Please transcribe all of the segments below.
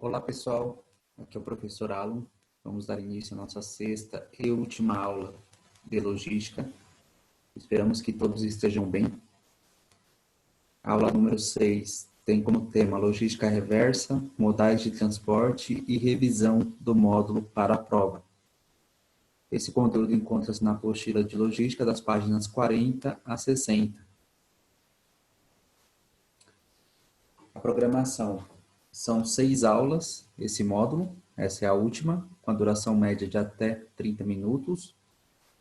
Olá pessoal, aqui é o professor Alan. Vamos dar início à nossa sexta e última aula de logística. Esperamos que todos estejam bem. A aula número 6 tem como tema logística reversa, modais de transporte e revisão do módulo para a prova. Esse conteúdo encontra-se na apostila de logística das páginas 40 a 60. A programação são 6 aulas, esse módulo, essa é a última, com a duração média de até 30 minutos.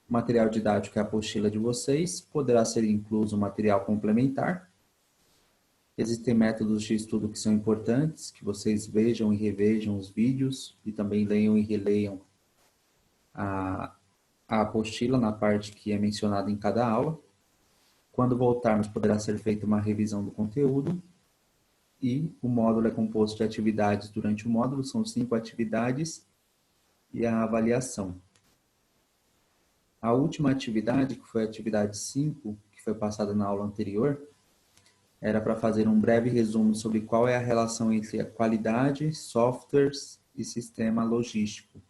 O material didático é a apostila de vocês, poderá ser incluso material complementar. Existem métodos de estudo que são importantes, que vocês vejam e revejam os vídeos e também leiam e releiam a apostila na parte que é mencionada em cada aula. Quando voltarmos, poderá ser feita uma revisão do conteúdo e o módulo é composto de atividades durante o módulo, são 5 atividades e a avaliação. A última atividade, que foi a atividade 5, que foi passada na aula anterior, era para fazer um breve resumo sobre qual é a relação entre a qualidade, softwares e sistema logístico.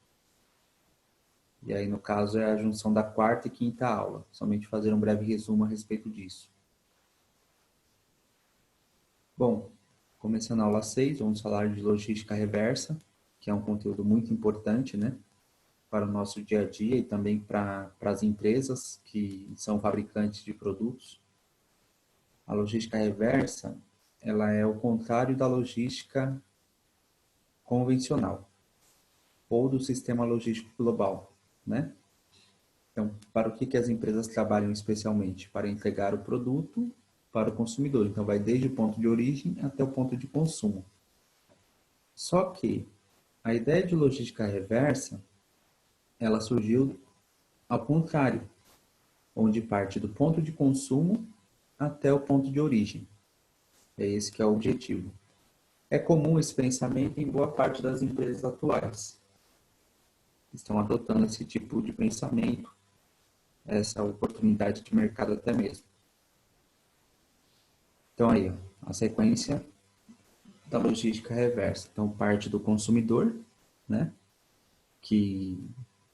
E aí, no caso, é a junção da quarta e quinta aula. Somente fazer um breve resumo a respeito disso. Bom, começando a aula 6, vamos falar de logística reversa, que é um conteúdo muito importante, né, para o nosso dia a dia e também para as empresas que são fabricantes de produtos. A logística reversa, ela é o contrário da logística convencional ou do sistema logístico global, né? Então, para o que as empresas trabalham especialmente? Para entregar o produto para o consumidor. Então, vai desde o ponto de origem até o ponto de consumo. Só que a ideia de logística reversa, ela surgiu ao contrário, onde parte do ponto de consumo até o ponto de origem. É esse que é o objetivo. É comum esse pensamento em boa parte das empresas atuais. Estão adotando esse tipo de pensamento, essa oportunidade de mercado até mesmo. Então aí, a sequência da logística reversa. Então parte do consumidor, né? Que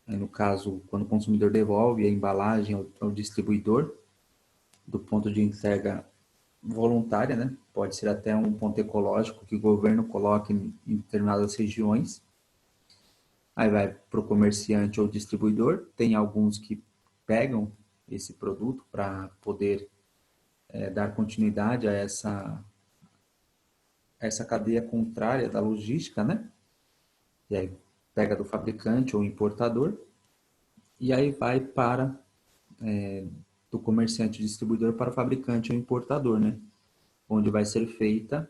no caso, quando o consumidor devolve a embalagem ao distribuidor, do ponto de entrega voluntária, né? Pode ser até um ponto ecológico que o governo coloque em determinadas regiões. Aí vai para o comerciante ou distribuidor. Tem alguns que pegam esse produto para poder dar continuidade a essa cadeia contrária da logística, né? E aí pega do fabricante ou importador e aí vai para do comerciante ou distribuidor para o fabricante ou importador, né? Onde vai ser feita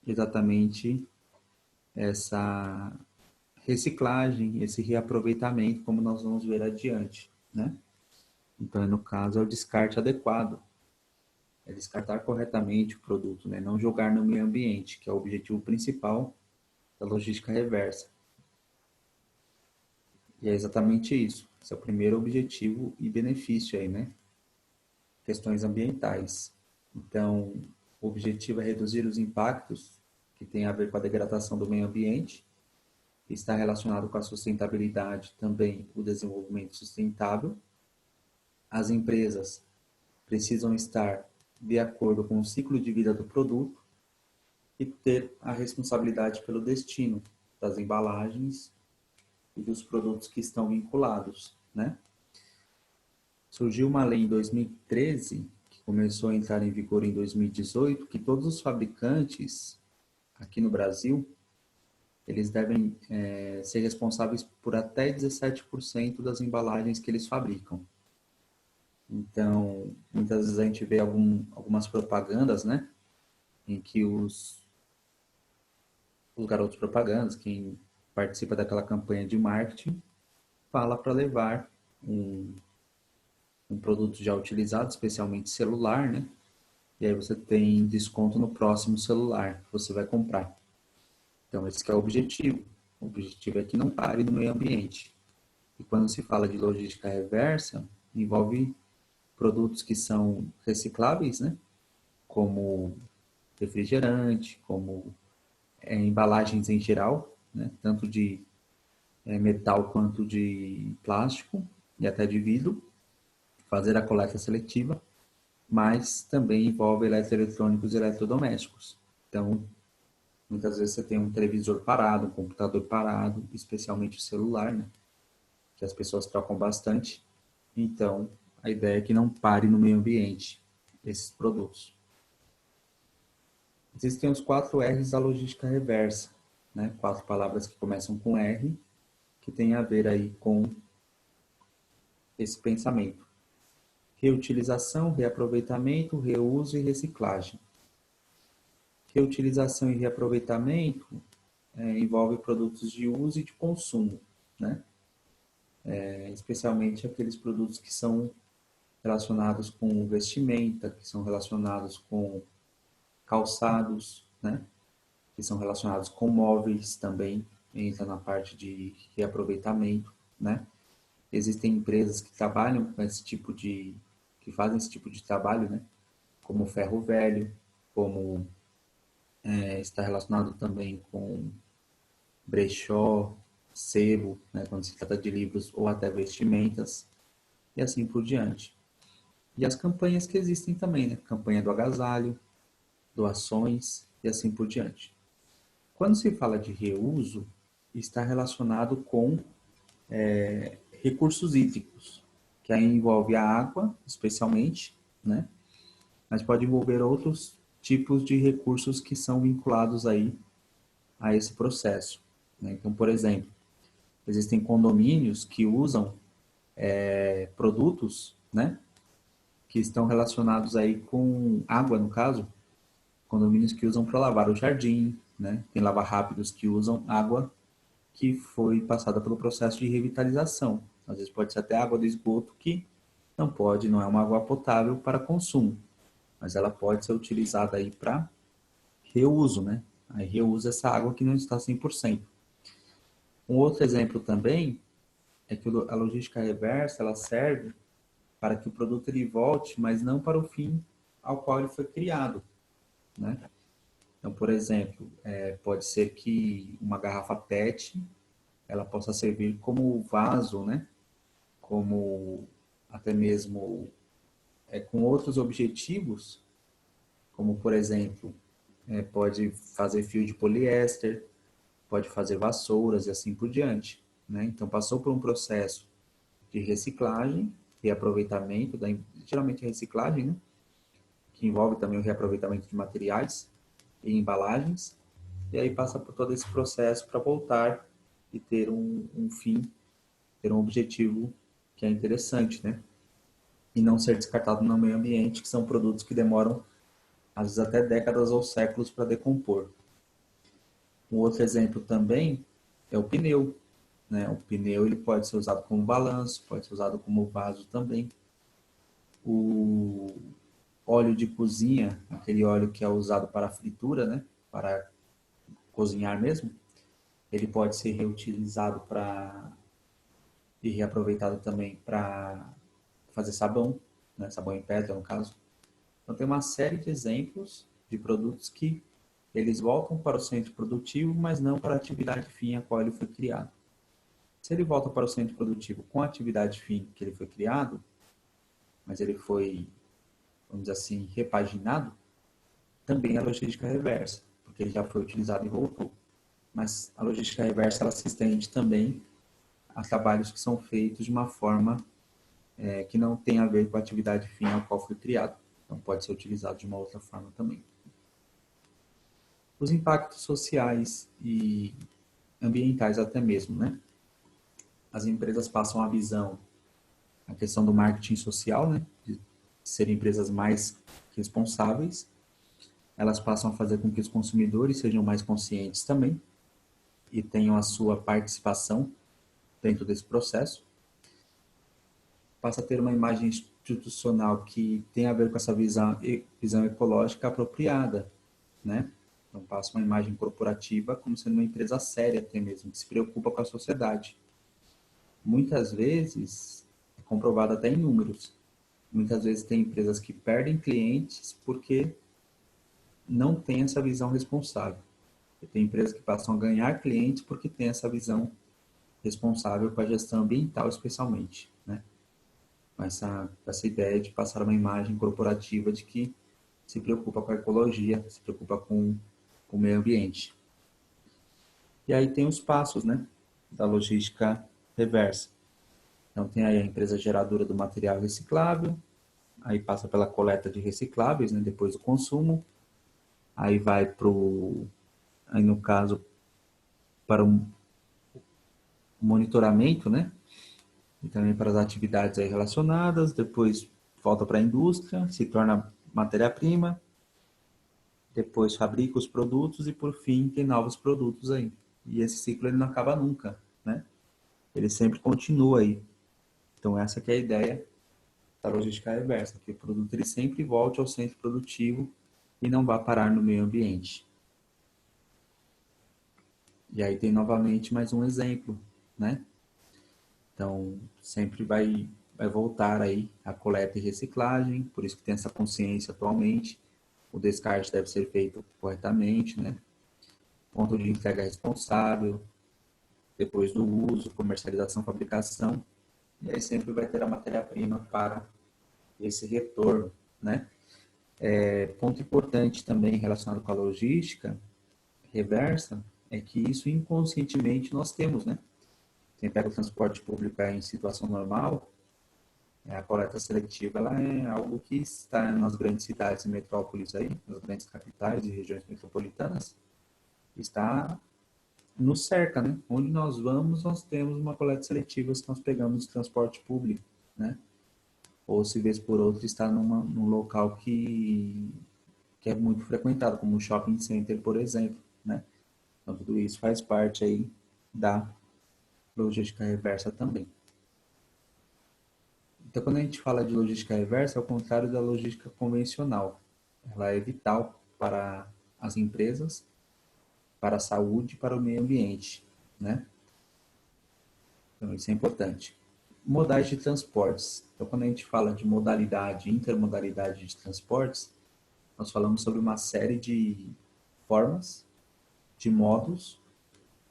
exatamente essa reciclagem, esse reaproveitamento, como nós vamos ver adiante, né? Então, no caso, é o descarte adequado. É descartar corretamente o produto, né? Não jogar no meio ambiente, que é o objetivo principal da logística reversa. E é exatamente isso. Esse é o primeiro objetivo e benefício aí, né? Questões ambientais. Então, o objetivo é reduzir os impactos que tem a ver com a degradação do meio ambiente. Está relacionado com a sustentabilidade também o desenvolvimento sustentável. As empresas precisam estar de acordo com o ciclo de vida do produto e ter a responsabilidade pelo destino das embalagens e dos produtos que estão vinculados, né? Surgiu uma lei em 2013, que começou a entrar em vigor em 2018, que todos os fabricantes aqui no Brasil, eles devem ser responsáveis por até 17% das embalagens que eles fabricam. Então, muitas vezes a gente vê algumas propagandas, né? Em que os garotos propagandas, quem participa daquela campanha de marketing, fala para levar um produto já utilizado, especialmente celular, né? E aí você tem desconto no próximo celular que você vai comprar. Então, esse que é o objetivo. O objetivo é que não pare no meio ambiente. E quando se fala de logística reversa, envolve produtos que são recicláveis, né? Como refrigerante, como embalagens em geral, né? Tanto de metal quanto de plástico e até de vidro, fazer a coleta seletiva, mas também envolve eletroeletrônicos e eletrodomésticos. Então, muitas vezes você tem um televisor parado, um computador parado, especialmente o celular, né? Que as pessoas trocam bastante. Então, a ideia é que não pare no meio ambiente esses produtos. Existem os 4 R's da logística reversa, né? 4 palavras que começam com R, que tem a ver aí com esse pensamento. Reutilização, reaproveitamento, reuso e reciclagem. Reutilização e reaproveitamento envolve produtos de uso e de consumo, né? Especialmente aqueles produtos que são relacionados com vestimenta, que são relacionados com calçados, né? Que são relacionados com móveis também, entra na parte de reaproveitamento, né? Existem empresas que trabalham com esse tipo de, que fazem esse tipo de trabalho, né? Como ferro velho, como está relacionado também com brechó, sebo, né? Quando se trata de livros ou até vestimentas, e assim por diante. E as campanhas que existem também, né? Campanha do agasalho, doações e assim por diante. Quando se fala de reuso, está relacionado com recursos hídricos, que aí envolve a água, especialmente, né? Mas pode envolver outros tipos de recursos que são vinculados aí a esse processo, né? Então, por exemplo, existem condomínios que usam produtos, né? Que estão relacionados aí com água, no caso, condomínios que usam para lavar o jardim, né? Tem lava-rápidos que usam água que foi passada pelo processo de revitalização. Às vezes pode ser até água do esgoto que não pode, não é uma água potável para consumo, mas ela pode ser utilizada aí para reuso, né? Aí reusa essa água que não está 100%. Um outro exemplo também é que a logística reversa, ela serve para que o produto ele volte, mas não para o fim ao qual ele foi criado, né? Então, por exemplo, pode ser que uma garrafa PET ela possa servir como vaso, né? Como até mesmo com outros objetivos, como por exemplo, pode fazer fio de poliéster, pode fazer vassouras e assim por diante, né? Então passou por um processo de reciclagem, reaproveitamento, geralmente reciclagem, né? Que envolve também o reaproveitamento de materiais e embalagens, e aí passa por todo esse processo para voltar e ter um fim, ter um objetivo que é interessante, né? E não ser descartado no meio ambiente, que são produtos que demoram, às vezes, até décadas ou séculos para decompor. Um outro exemplo também é o pneu, né? O pneu ele pode ser usado como balanço, pode ser usado como vaso também. O óleo de cozinha, aquele óleo que é usado para fritura, né? Para cozinhar mesmo, ele pode ser reutilizado para e reaproveitado também para fazer sabão, né? Sabão em pedra, no caso. Então, tem uma série de exemplos de produtos que eles voltam para o centro produtivo, mas não para a atividade fim a qual ele foi criado. Se ele volta para o centro produtivo com a atividade fim que ele foi criado, mas ele foi, vamos dizer assim, repaginado, também a logística reversa, porque ele já foi utilizado e voltou. Mas a logística reversa ela se estende também a trabalhos que são feitos de uma forma que não tem a ver com a atividade fim ao qual foi criado. Então pode ser utilizado de uma outra forma também. Os impactos sociais e ambientais até mesmo, né? As empresas passam a visão, a questão do marketing social, né? De serem empresas mais responsáveis. Elas passam a fazer com que os consumidores sejam mais conscientes também e tenham a sua participação dentro desse processo. Passa a ter uma imagem institucional que tem a ver com essa visão ecológica apropriada, né? Então passa uma imagem corporativa como sendo uma empresa séria até mesmo, que se preocupa com a sociedade. Muitas vezes, é comprovado até em números, muitas vezes tem empresas que perdem clientes porque não têm essa visão responsável. Tem empresas que passam a ganhar clientes porque tem essa visão responsável com a gestão ambiental, especialmente, né? Com essa ideia de passar uma imagem corporativa de que se preocupa com a ecologia, se preocupa com o meio ambiente. E aí tem os passos, né, da logística reversa. Então tem aí a empresa geradora do material reciclável, aí passa pela coleta de recicláveis, né, depois do consumo, aí vai aí no caso, para o monitoramento, né, e também para as atividades aí relacionadas, depois volta para a indústria, se torna matéria-prima, depois fabrica os produtos e por fim tem novos produtos aí. E esse ciclo ele não acaba nunca, né? Ele sempre continua aí. Então essa que é a ideia da logística reversa, que o produto ele sempre volte ao centro produtivo e não vá parar no meio ambiente. E aí tem novamente mais um exemplo, né? Então sempre vai voltar aí a coleta e reciclagem, por isso que tem essa consciência atualmente. O descarte deve ser feito corretamente, né? Ponto de entrega responsável, depois do uso, comercialização, fabricação, e aí sempre vai ter a matéria-prima para esse retorno, né? Ponto importante também relacionado com a logística reversa é que isso inconscientemente nós temos, né? Quem pega o transporte público em situação normal, a coleta seletiva ela é algo que está nas grandes cidades e metrópoles aí, nas grandes capitais e regiões metropolitanas, está nos cerca, né? Onde nós vamos, nós temos uma coleta seletiva se nós pegamos o transporte público, né? Ou se vez por outra está num local que é muito frequentado, como o shopping center, por exemplo, né? Então tudo isso faz parte aí da logística reversa também. Então quando a gente fala de logística reversa, é o contrário da logística convencional. Ela é vital para as empresas, para a saúde e para o meio ambiente, né? Então isso é importante. Modais de transportes. Então quando a gente fala de modalidade, intermodalidade de transportes, nós falamos sobre uma série de formas, de modos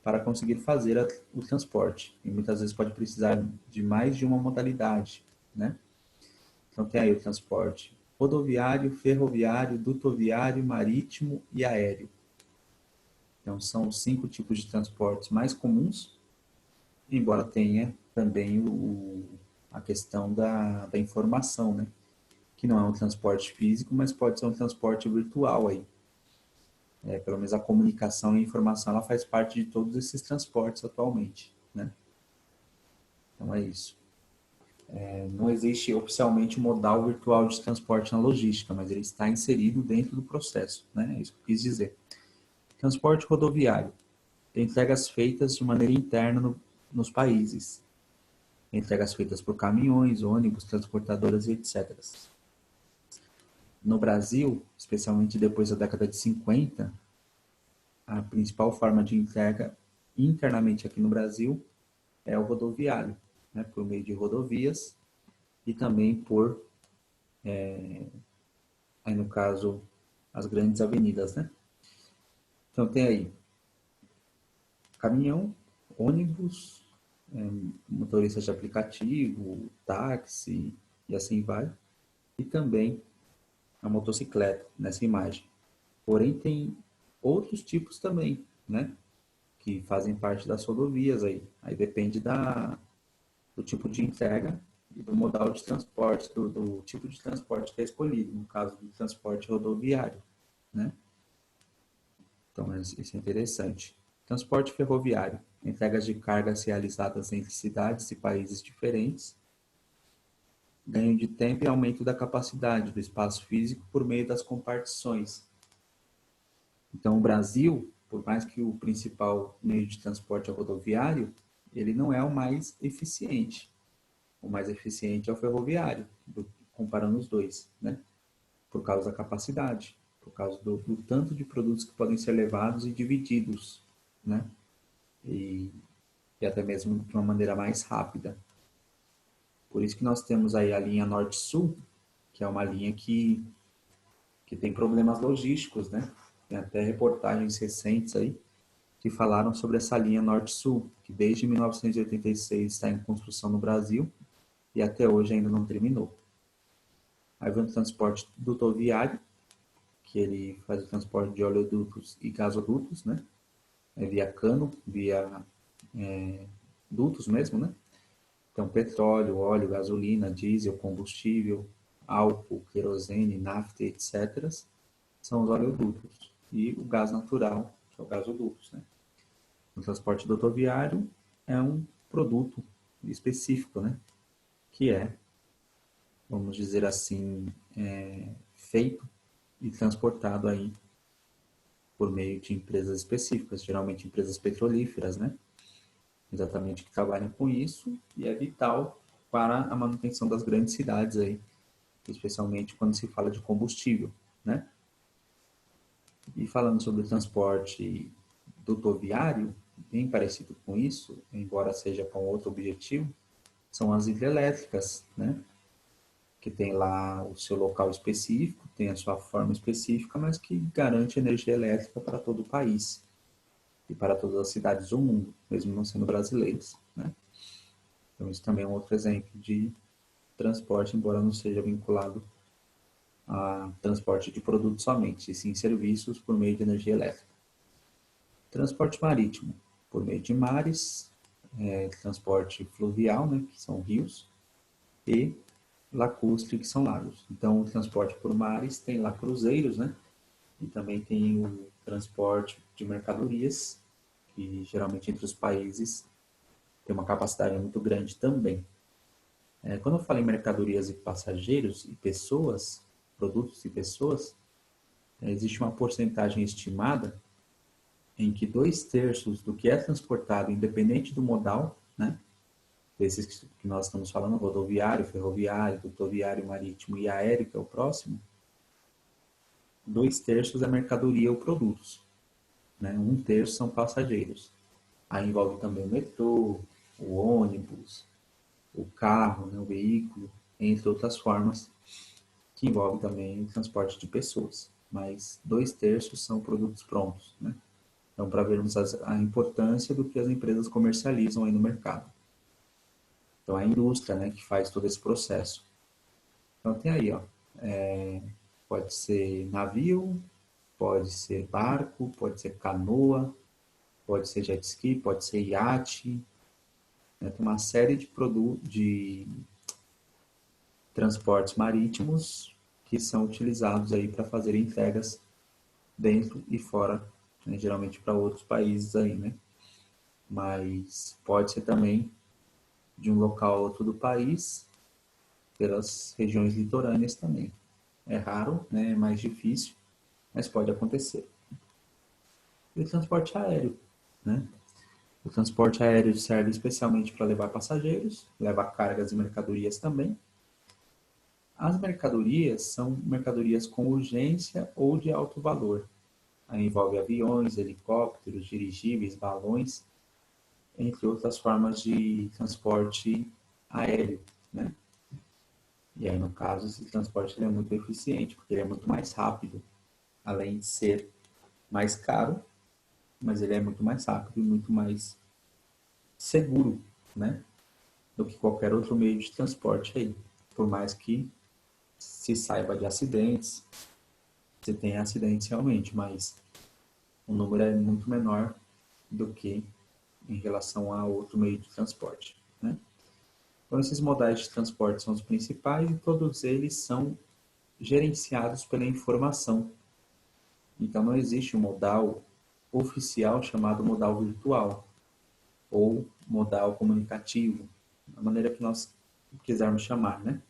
para conseguir fazer o transporte. E muitas vezes pode precisar de mais de uma modalidade, né? Então tem aí o transporte rodoviário, ferroviário, dutoviário, marítimo e aéreo. Então são os 5 tipos de transportes mais comuns, embora tenha também a questão da informação, né? Que não é um transporte físico, mas pode ser um transporte virtual aí. Pelo menos a comunicação e a informação ela faz parte de todos esses transportes atualmente, né? Então é isso. Não existe oficialmente um modal virtual de transporte na logística, mas ele está inserido dentro do processo, né? É isso que eu quis dizer. Transporte rodoviário. Entregas feitas de maneira interna nos países. Entregas feitas por caminhões, ônibus, transportadoras e etc. No Brasil, especialmente depois da década de 50, a principal forma de entrega internamente aqui no Brasil é o rodoviário, né, por meio de rodovias e também por, aí no caso, as grandes avenidas, né? Então tem aí caminhão, ônibus, motoristas de aplicativo, táxi e assim vai, e também a motocicleta nessa imagem. Porém tem outros tipos também, né? Que fazem parte das rodovias aí. Aí depende do tipo de entrega e do modal de transporte, do tipo de transporte que é escolhido, no caso do transporte rodoviário, né? Então, isso é interessante. Transporte ferroviário. Entregas de cargas realizadas entre cidades e países diferentes. Ganho de tempo e aumento da capacidade do espaço físico por meio das compartições. Então, o Brasil, por mais que o principal meio de transporte é o rodoviário, ele não é o mais eficiente. O mais eficiente é o ferroviário, comparando os dois, né? Por causa da capacidade, por causa do tanto de produtos que podem ser levados e divididos, né? E até mesmo de uma maneira mais rápida. Por isso que nós temos aí a linha Norte-Sul, que é uma linha que tem problemas logísticos, né? Tem até reportagens recentes aí que falaram sobre essa linha Norte-Sul, que desde 1986 está em construção no Brasil e até hoje ainda não terminou. Aí vem o transporte dutoviário, que ele faz o transporte de oleodutos e gasodutos, né? É via cano, via dutos mesmo, né? Então, petróleo, óleo, gasolina, diesel, combustível, álcool, querosene, nafta, etc. são os oleodutos. E o gás natural, que é o gasodutos, né? O transporte rodoviário é um produto específico, né? Que é, vamos dizer assim, feito e transportado aí por meio de empresas específicas, geralmente empresas petrolíferas, né? Exatamente que trabalham com isso e é vital para a manutenção das grandes cidades aí, especialmente quando se fala de combustível, né? E falando sobre o transporte rodoviário, bem parecido com isso, embora seja com outro objetivo, são as hidrelétricas, né? Que tem lá o seu local específico, tem a sua forma específica, mas que garante energia elétrica para todo o país e para todas as cidades do mundo, mesmo não sendo brasileiras, né? Então isso também é um outro exemplo de transporte, embora não seja vinculado a transporte de produtos somente, e sim serviços por meio de energia elétrica. Transporte marítimo, por meio de mares, transporte fluvial, né, que são rios, e lacustre, que são lagos. Então, o transporte por mares tem lá cruzeiros, né, e também tem o transporte de mercadorias, que geralmente entre os países tem uma capacidade muito grande também. Quando eu falo em mercadorias e passageiros e pessoas, produtos e pessoas, existe uma porcentagem estimada em que 2/3 do que é transportado, independente do modal, né, desses que nós estamos falando, rodoviário, ferroviário, rodoviário, marítimo e aéreo, que é o próximo, 2/3 é mercadoria ou produtos, né, 1/3 são passageiros. Aí envolve também o metrô, o ônibus, o carro, né, o veículo, entre outras formas, que envolve também o transporte de pessoas. Mas 2/3 são produtos prontos, né? Então, para vermos a importância do que as empresas comercializam aí no mercado. Então, é a indústria, né, que faz todo esse processo. Então, tem aí, ó, pode ser navio, pode ser barco, pode ser canoa, pode ser jet ski, pode ser iate, né? Tem uma série de produtos, de transportes marítimos que são utilizados aí para fazer entregas dentro e fora, né, geralmente para outros países aí, né? Mas pode ser também de um local a outro do país, pelas regiões litorâneas também. É raro, né? É mais difícil, mas pode acontecer. E o transporte aéreo, né? O transporte aéreo serve especialmente para levar passageiros, levar cargas e mercadorias também. As mercadorias são mercadorias com urgência ou de alto valor. Aí envolve aviões, helicópteros, dirigíveis, balões, entre outras formas de transporte aéreo, né? E aí, no caso, esse transporte ele é muito eficiente, porque ele é muito mais rápido, além de ser mais caro, mas ele é muito mais rápido e muito mais seguro, né? Do que qualquer outro meio de transporte aí. Por mais que se saiba de acidentes, você tem acidentes realmente, mas o número é muito menor do que em relação a outro meio de transporte, né? Então, esses modais de transporte são os principais e todos eles são gerenciados pela informação. Então, não existe um modal oficial chamado modal virtual ou modal comunicativo, da maneira que nós quisermos chamar, né?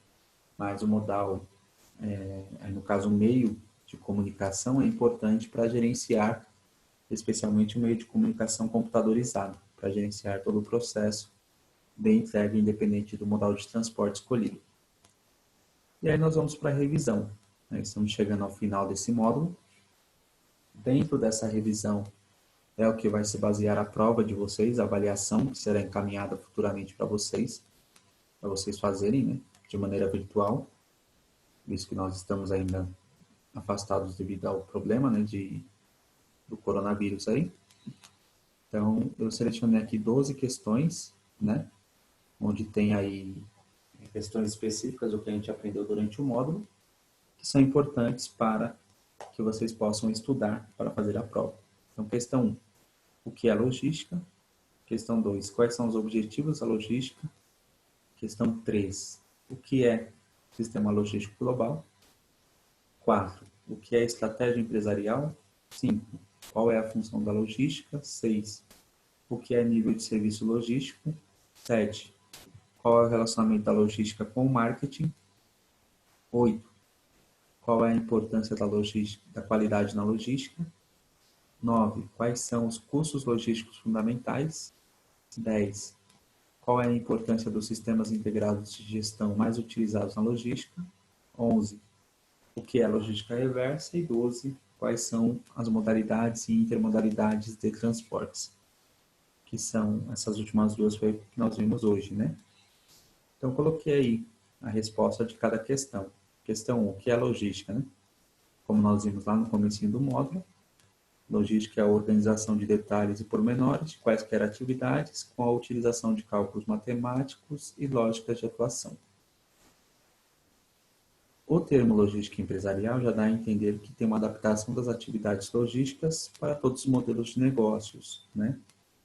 Mas o modal, no caso, o meio de comunicação é importante para gerenciar, especialmente o meio de comunicação computadorizado, para gerenciar todo o processo de entrega independente do modal de transporte escolhido. E aí nós vamos para a revisão, né? Estamos chegando ao final desse módulo. Dentro dessa revisão é o que vai se basear a prova de vocês, a avaliação que será encaminhada futuramente para vocês fazerem, né, de maneira virtual, visto que nós estamos ainda afastados devido ao problema, né, de do coronavírus aí. Então, eu selecionei aqui 12 questões, né? Onde tem aí questões específicas do que a gente aprendeu durante o módulo, que são importantes para que vocês possam estudar para fazer a prova. Então, questão 1, o que é logística? Questão 2, quais são os objetivos da logística? Questão 3, o que é sistema logístico global? 4, o que é estratégia empresarial? 5, qual é a função da logística? 6, o que é nível de serviço logístico? 7, qual é o relacionamento da logística com o marketing? 8, qual é a importância da logística, da qualidade na logística? 9, quais são os custos logísticos fundamentais? 10, qual é a importância dos sistemas integrados de gestão mais utilizados na logística? 11, o que é logística reversa? E 12, quais são as modalidades e intermodalidades de transportes? Que são essas últimas duas que nós vimos hoje, né? Então, coloquei aí a resposta de cada questão. Questão 1, o que é logística, né? Como nós vimos lá no comecinho do módulo, logística é a organização de detalhes e pormenores de quaisquer atividades com a utilização de cálculos matemáticos e lógicas de atuação. O termo logística empresarial já dá a entender que tem uma adaptação das atividades logísticas para todos os modelos de negócios, né?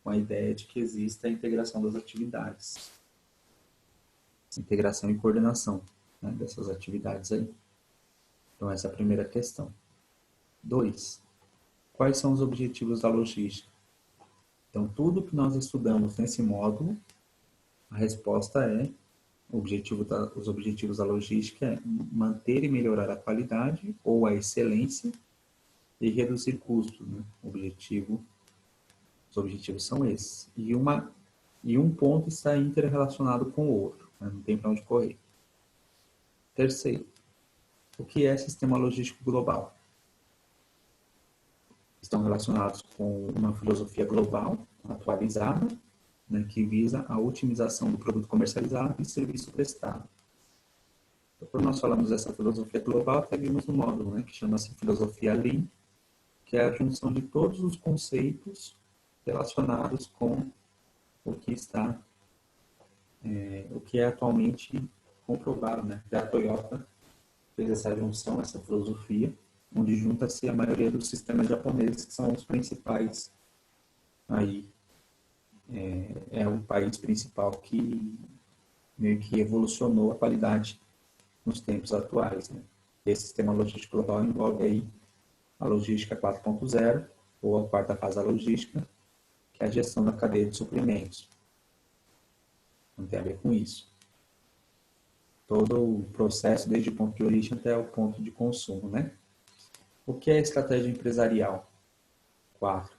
Com a ideia de que exista a integração das atividades. Integração e coordenação, né, dessas atividades aí. Então, essa é a primeira questão. 2. Quais são os objetivos da logística? Então, tudo que nós estudamos nesse módulo, a resposta é, os objetivos da logística é manter e melhorar a qualidade ou a excelência e reduzir custos, né? Os objetivos são esses. E um ponto está interrelacionado com o outro, né? Não tem para onde correr. Terceiro, o que é sistema logístico global? Estão relacionados com uma filosofia global atualizada, né, que visa a otimização do produto comercializado e serviço prestado. Então, quando nós falamos dessa filosofia global, até vimos no módulo, né, que chama-se filosofia Lean, que é a junção de todos os conceitos relacionados com o que está, o que é atualmente comprovado, né? A Toyota fez essa junção, essa filosofia, onde junta-se a maioria dos sistemas japoneses, que são os principais aí. É o país principal que meio que evolucionou a qualidade nos tempos atuais, né? Esse sistema logístico global envolve aí a logística 4.0, ou a quarta fase da logística, que é a gestão da cadeia de suprimentos. Não tem a ver com isso. Todo o processo, desde o ponto de origem até o ponto de consumo, né? O que é estratégia empresarial? 4.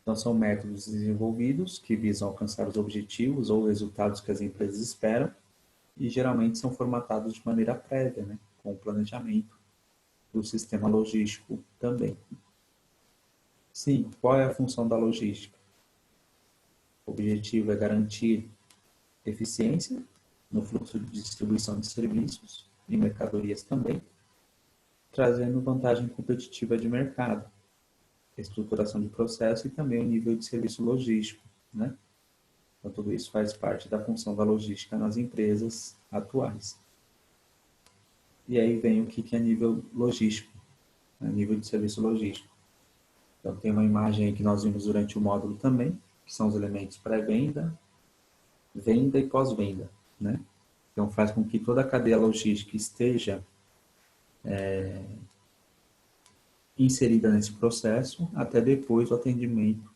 Então, são métodos desenvolvidos que visam alcançar os objetivos ou resultados que as empresas esperam e geralmente são formatados de maneira prévia, né? Com o planejamento do sistema logístico também. 5. Qual é a função da logística? O objetivo é garantir eficiência no fluxo de distribuição de serviços e mercadorias também, trazendo vantagem competitiva de mercado, estruturação de processo e também o nível de serviço logístico, né? Então, tudo isso faz parte da função da logística nas empresas atuais. E aí vem o que é nível logístico, né? Nível de serviço logístico. Então, tem uma imagem aí que nós vimos durante o módulo também, que são os elementos pré-venda, venda e pós-venda, né? Então, faz com que toda a cadeia logística esteja inserida nesse processo até depois do atendimento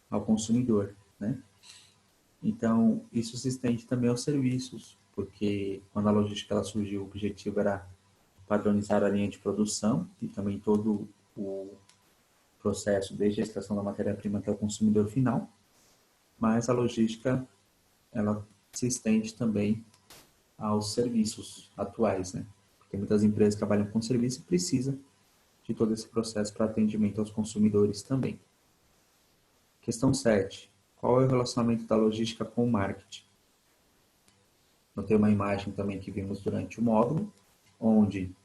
ao consumidor, né? Então, isso se estende também aos serviços, porque quando a logística ela surgiu, o objetivo era padronizar a linha de produção e também todo o processo, desde a extração da matéria-prima até o consumidor final, mas a logística ela se estende também aos serviços atuais, né? Porque muitas empresas trabalham com serviço e precisam de todo esse processo para atendimento aos consumidores também. Questão 7. Qual é o relacionamento da logística com o marketing? Eu tenho uma imagem também que vimos durante o módulo, onde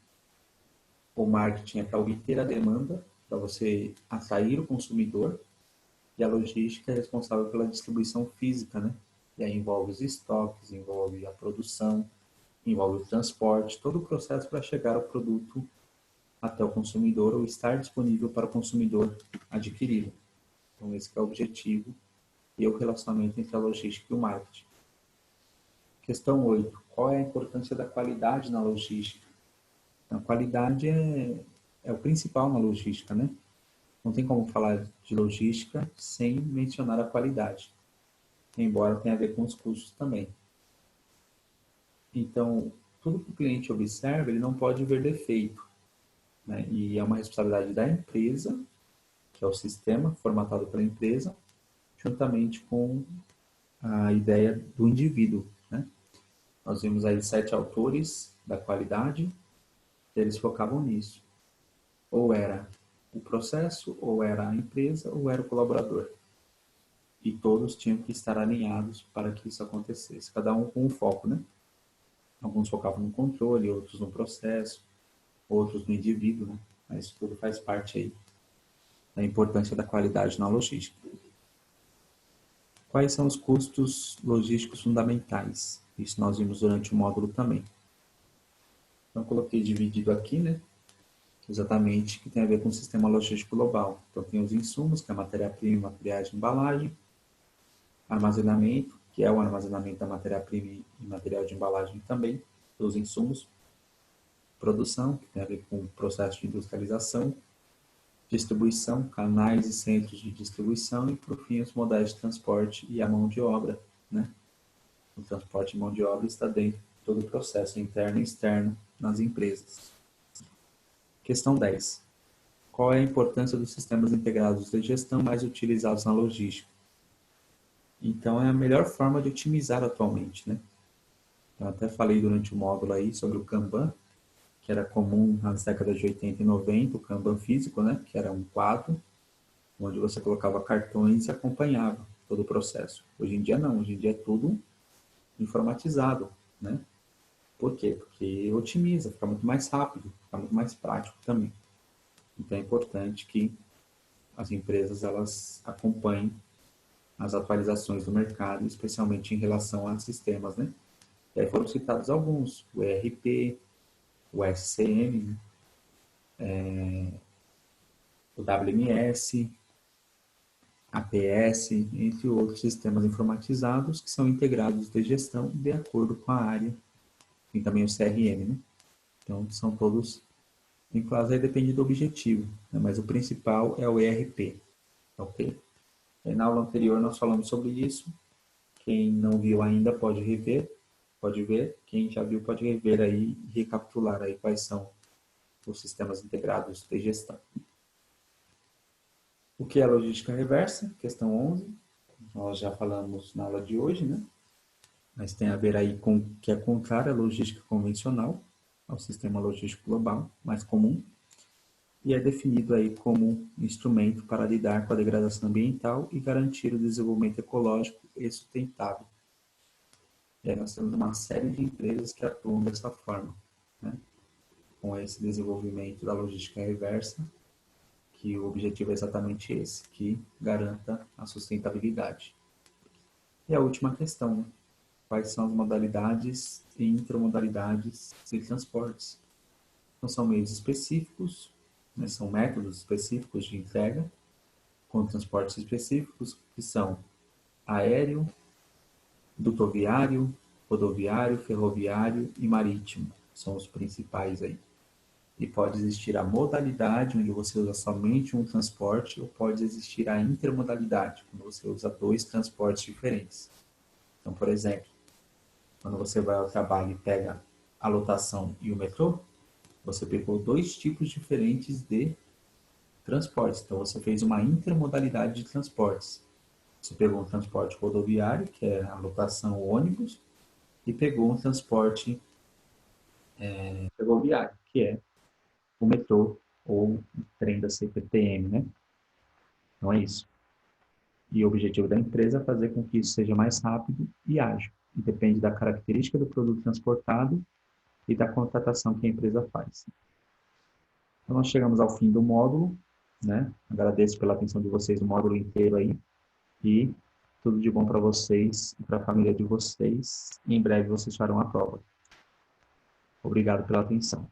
o marketing é para obter a demanda para você atrair o consumidor, e a logística é responsável pela distribuição física, né? E aí envolve os estoques, envolve a produção, envolve o transporte, todo o processo para chegar o produto até o consumidor ou estar disponível para o consumidor adquiri-lo. Então, esse é o objetivo e o relacionamento entre a logística e o marketing. Questão 8. Qual é a importância da qualidade na logística? A qualidade é o principal na logística, né? Não tem como falar de logística sem mencionar a qualidade, embora tenha a ver com os custos também. Então, tudo que o cliente observa, ele não pode ver defeito, né? E é uma responsabilidade da empresa, que é o sistema formatado pela empresa, juntamente com a ideia do indivíduo, né? Nós vimos aí 7 autores da qualidade, eles focavam nisso. Ou era o processo, ou era a empresa, ou era o colaborador. E todos tinham que estar alinhados para que isso acontecesse, cada um com um foco, né? Alguns focavam no controle, outros no processo, outros no indivíduo, né? Mas isso tudo faz parte aí da importância da qualidade na logística. Quais são os custos logísticos fundamentais? Isso nós vimos durante o módulo também. Então, coloquei dividido aqui, né? Exatamente, que tem a ver com o sistema logístico global. Então, tem os insumos, que é a matéria-prima, materiais de embalagem, armazenamento, que é o armazenamento da matéria-prima e material de embalagem também, dos insumos, produção, que tem a ver com o processo de industrialização, distribuição, canais e centros de distribuição e, por fim, os modais de transporte e a mão de obra, né? O transporte e mão de obra está dentro de todo o processo interno e externo nas empresas. Questão 10. Qual é a importância dos sistemas integrados de gestão mais utilizados na logística? Então, é a melhor forma de otimizar atualmente, né? Eu até falei durante o módulo aí sobre o Kanban, que era comum nas décadas de 80 e 90, o Kanban físico, né? Que era um quadro, onde você colocava cartões e acompanhava todo o processo. Hoje em dia não, hoje em dia é tudo informatizado, né? Por quê? Porque otimiza, fica muito mais rápido, fica muito mais prático também. Então é importante que as empresas elas acompanhem as atualizações do mercado, especialmente em relação a sistemas, né? E aí foram citados alguns, o ERP, o SCM, o WMS, APS, entre outros sistemas informatizados que são integrados de gestão de acordo com a área. Tem também o CRM, né? Então, são todos vinculados, aí depende do objetivo, né? Mas o principal é o ERP, ok? E na aula anterior nós falamos sobre isso. Quem não viu ainda pode rever, pode ver. Quem já viu pode rever aí e recapitular aí quais são os sistemas integrados de gestão. O que é logística reversa? Questão 11. Nós já falamos na aula de hoje, né? Mas tem a ver aí com o que é contrário à logística convencional, ao sistema logístico global mais comum, e é definido aí como instrumento para lidar com a degradação ambiental e garantir o desenvolvimento ecológico e sustentável. E aí nós temos uma série de empresas que atuam dessa forma, né? Com esse desenvolvimento da logística reversa, que o objetivo é exatamente esse, que garanta a sustentabilidade. E a última questão, né? Quais são as modalidades e intromodalidades de transportes? Então, são meios específicos, né? São métodos específicos de entrega, com transportes específicos, que são aéreo, dutoviário, rodoviário, ferroviário e marítimo. São os principais aí. E pode existir a modalidade, onde você usa somente um transporte, ou pode existir a intermodalidade, quando você usa dois transportes diferentes. Então, por exemplo, quando você vai ao trabalho e pega a lotação e o metrô, você pegou dois tipos diferentes de transportes. Então, você fez uma intermodalidade de transportes. Você pegou um transporte rodoviário, que é a lotação ônibus, e pegou um transporte ferroviário, que é o metrô ou o trem da CPTM, né? Então é isso. E o objetivo da empresa é fazer com que isso seja mais rápido e ágil. E depende da característica do produto transportado e da contratação que a empresa faz. Então nós chegamos ao fim do módulo, né? Agradeço pela atenção de vocês o módulo inteiro aí e tudo de bom para vocês e para a família de vocês. E em breve vocês farão a prova. Obrigado pela atenção.